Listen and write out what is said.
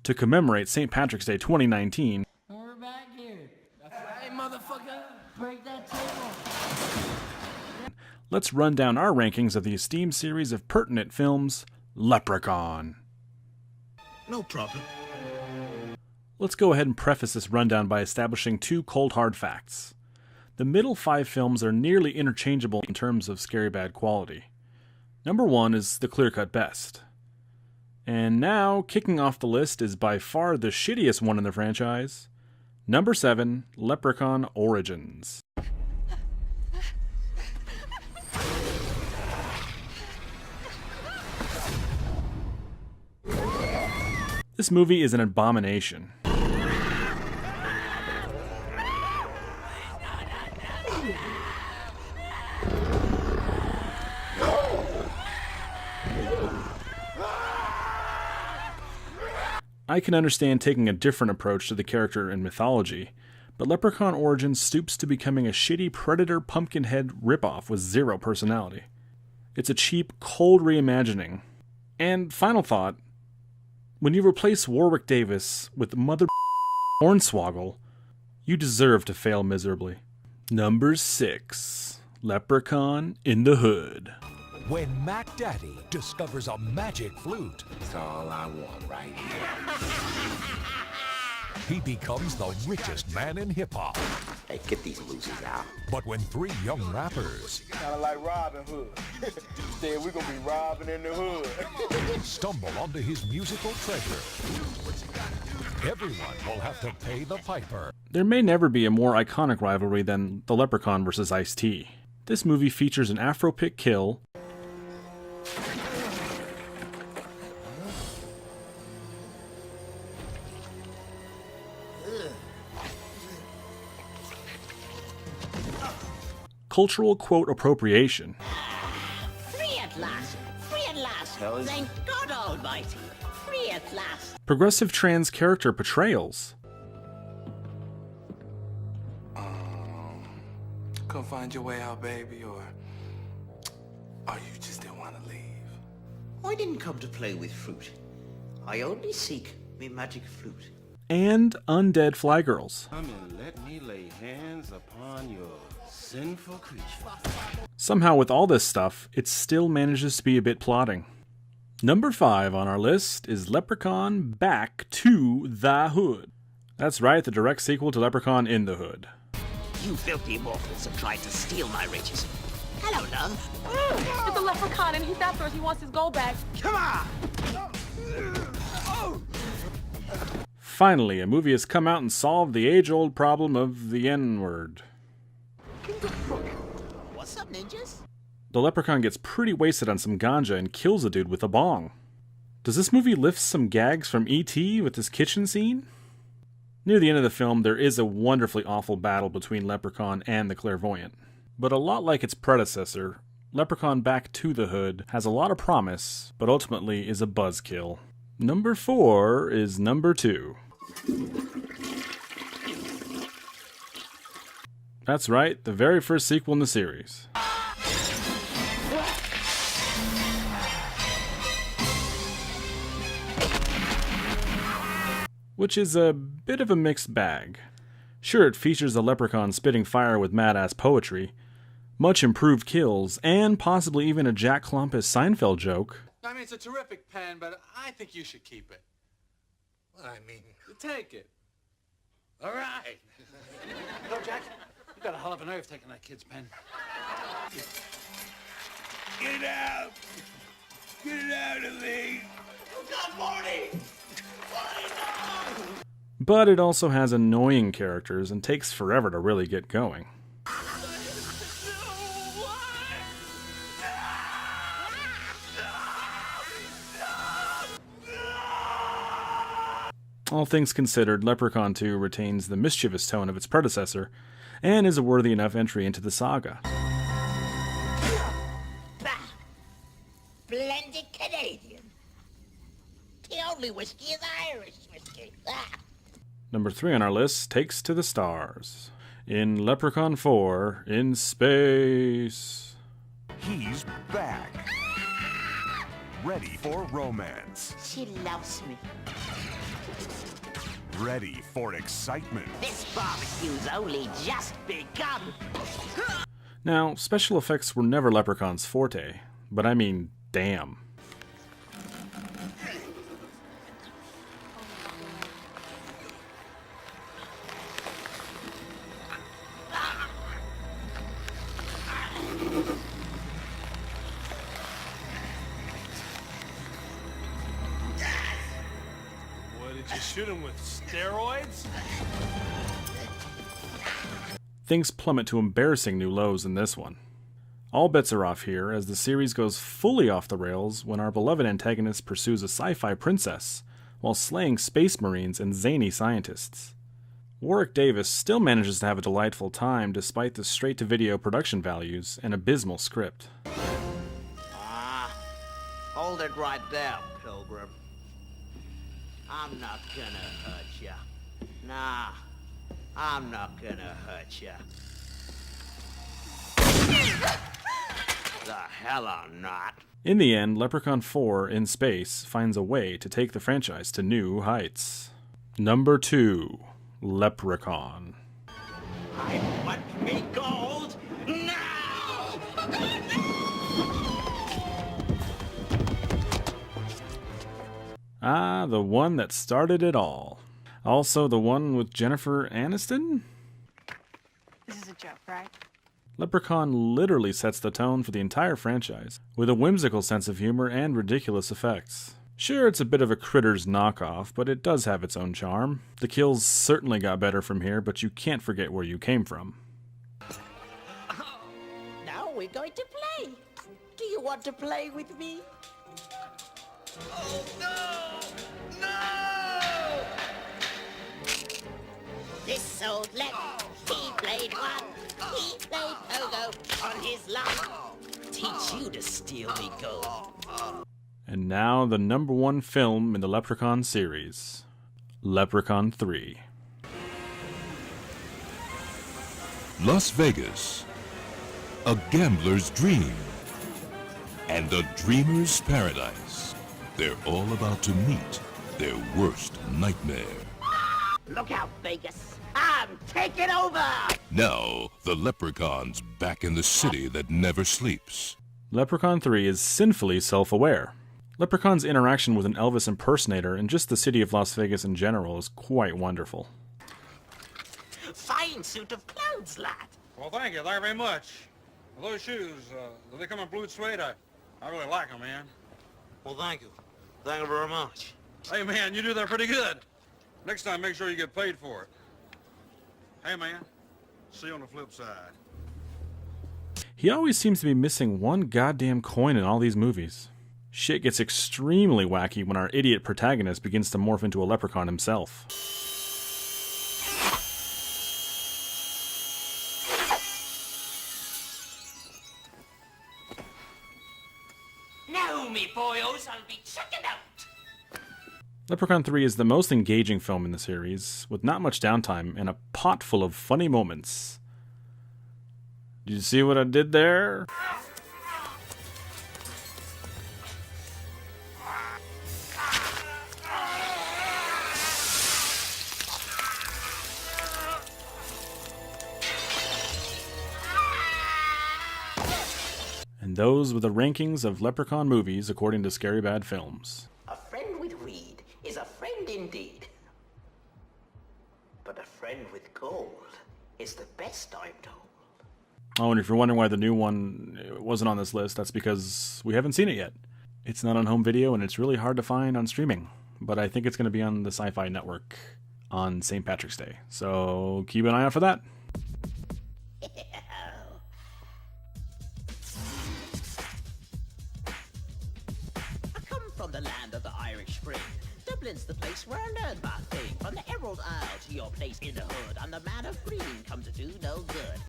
to commemorate St. Patrick's Day 2019. We're back here. Hey, motherfucker, break that table. Let's run down our rankings of the esteemed series of pertinent films, Leprechaun. No problem. Let's go ahead and preface this rundown by establishing two cold hard facts. The middle 5 films are nearly interchangeable in terms of scary bad quality. Number 1 is the clear-cut best. And now, kicking off the list is by far the shittiest one in the franchise. Number 7, Leprechaun Origins. This movie is an abomination. I can understand taking a different approach to the character and mythology, but Leprechaun Origins stoops to becoming a shitty Predator Pumpkinhead ripoff with zero personality. It's a cheap, cold reimagining. And final thought, when you replace Warwick Davis with Mother Hornswoggle, you deserve to fail miserably. Number 6, Leprechaun in the Hood. When Mac Daddy discovers a magic flute, That's all I want right here. he becomes the richest man in hip-hop. Hey, get these losers out. But when 3 young rappers Kinda like Robin Hood. Instead, we're gonna be robbing in the hood. stumble onto his musical treasure, everyone will have to pay the piper. There may never be a more iconic rivalry than the Leprechaun vs. Ice-T. This movie features an Afro-pick kill, cultural quote appropriation, Free at last! Free at last! Thank God Almighty! Free at last! progressive trans character portrayals, Come find your way out, baby, or you just didn't want to leave. I didn't come to play with fruit. I only seek me magic flute. and undead fly girls. Come and let me lay hands upon your sinful creature. Somehow with all this stuff, it still manages to be a bit plotting. Number 5 on our list is Leprechaun Back to the Hood. That's right, the direct sequel to Leprechaun in the Hood. You filthy mortals have tried to steal my riches. Hello, love. It's a leprechaun and he's after us. He wants his gold back. Come on! Finally, a movie has come out and solved the age-old problem of the N-word. What's up, ninjas? The leprechaun gets pretty wasted on some ganja and kills a dude with a bong. Does this movie lift some gags from E.T. with this kitchen scene? Near the end of the film, there is a wonderfully awful battle between Leprechaun and the Clairvoyant. But a lot like its predecessor, Leprechaun Back to the Hood has a lot of promise, but ultimately is a buzzkill. Number 4 is Number 2. That's right, the very first sequel in the series. Which is a bit of a mixed bag. Sure, it features a leprechaun spitting fire with mad-ass poetry, much improved kills, and possibly even a Jack Klompus Seinfeld joke. I mean, it's a terrific pen, but I think you should keep it. Well, I mean, Take it. all right. No, Jack, you got a hell of a nerve taking that kid's pen. Get it out! Get it out of me! Oh, God, Marty! But it also has annoying characters and takes forever to really get going. All things considered, Leprechaun II retains the mischievous tone of its predecessor, and is a worthy enough entry into the saga. Bah! Splendid Canadian. The only whiskey is Irish whiskey. Ah! Number 3 on our list takes to the stars. In Leprechaun 4, In Space. He's back. Ready for romance. She loves me. Ready for excitement. This barbecue's only just begun. Now, special effects were never Leprechaun's forte, but I mean, damn. What, did you shoot him with steroids? Things plummet to embarrassing new lows in this one. All bets are off here as the series goes fully off the rails when our beloved antagonist pursues a sci-fi princess while slaying space marines and zany scientists. Warwick Davis still manages to have a delightful time despite the straight-to-video production values and abysmal script. Hold it right there, Pilgrim. I'm not gonna hurt ya. Nah, I'm not gonna hurt ya. The hell I'm not. In the end, Leprechaun 4 in space finds a way to take the franchise to new heights. Number 2, Leprechaun. I want me gold now! Ah, the one that started it all. Also the one with Jennifer Aniston? This is a joke, right? Leprechaun literally sets the tone for the entire franchise, with a whimsical sense of humor and ridiculous effects. Sure, it's a bit of a Critters knockoff, but it does have its own charm. The kills certainly got better from here, but you can't forget where you came from. Now we're going to play. Do you want to play with me? Oh, no! No! This old Lep, he played one. He played pogo on his lawn. Teach you to steal me gold. And now the number 1 film in the Leprechaun series, Leprechaun III. Las Vegas, a gambler's dream, and a dreamer's paradise. They're all about to meet their worst nightmare. Look out, Vegas. I'm taking over! Now, the Leprechaun's back in the city that never sleeps. Leprechaun 3 is sinfully self-aware. Leprechaun's interaction with an Elvis impersonator and just the city of Las Vegas in general is quite wonderful. Fine suit of clothes, lad. Well, thank you very much. Those shoes, do they come in blue suede? I really like them, man. Well, thank you. Thank you very much. Hey, man, you do that pretty good. Next time, make sure you get paid for it. Hey, man, see you on the flip side. He always seems to be missing one goddamn coin in all these movies. Shit gets extremely wacky when our idiot protagonist begins to morph into a leprechaun himself. Now, me boyos, I'll be checking out. Leprechaun 3 is the most engaging film in the series, with not much downtime and a pot full of funny moments. Did you see what I did there? And those were the rankings of Leprechaun movies according to Scary Bad Films. A friend with weed is a friend indeed. But a friend with gold is the best, I'm told. Oh, and if you're wondering why the new one wasn't on this list, that's because we haven't seen it yet. It's not on home video, and it's really hard to find on streaming. But I think it's going to be on the Sci-Fi Network on St. Patrick's Day. So keep an eye out for that. I come from the land of the Irish Spring. Dublin's the place where I learned my thing. From the Emerald Isle to your place in the hood, I'm the man of green, come to do no good.